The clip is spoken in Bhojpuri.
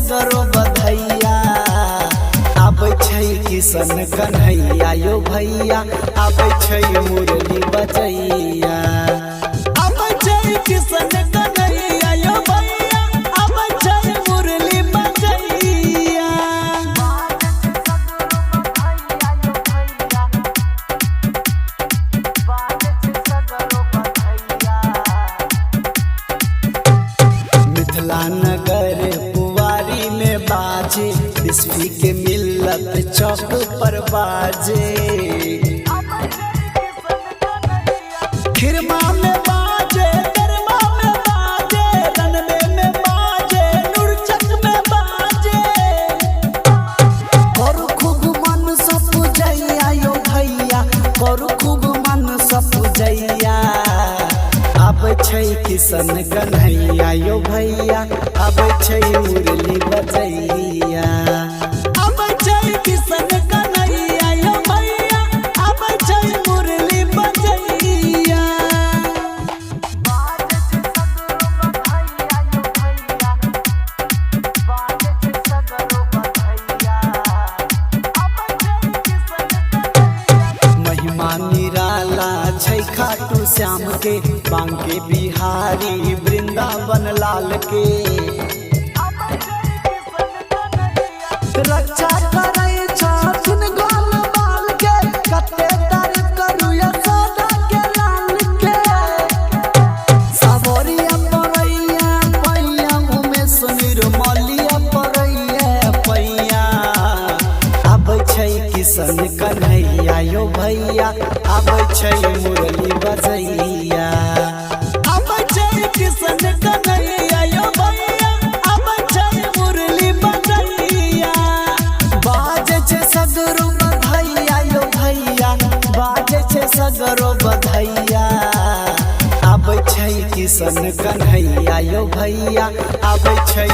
सगरो बधैया आबै छै किशन कन्हैया यो भैया आबै छै मुरली बजैया आबै छै किशन कन्हैया यो भैया आबै छै मुरली बजैया मिथिला नगर पुवारी में बाजे बिस्वी के मिलत चौक पर बाजे खिरमा में बाजे गरमा में बाजे रनवे में बाजे नूरचक में बाजे करू खूब मन सब जैया यो भैया करू खूब मन सब जैया आबै छै किशन कन्हैया यो भैया आबै छै मुरली बजैया आबै छै किशन कन्हैया यो भैया आबै छै मुरली बजैया महिमा निराला छै खाटू श्याम के बांके बिहारी वृंदावन लाल के रक्षा करे छथिन गोल बाल के कते तारीफ करू यशोदा के लाल के सावरिया परैया पैया उमेश निर्मलिया परैया पैया आबै छै किशन कन्हैया यो भैया आबै छै मुरली बजैया आबै छै किशन कन्हैया यो भैया आबै छै मुरली बजैया बाजे छै सगरो बधैया यो भैया बाजे छै सगरो बधैया आबै छै किशन कन्हैया यो भैया आबै छै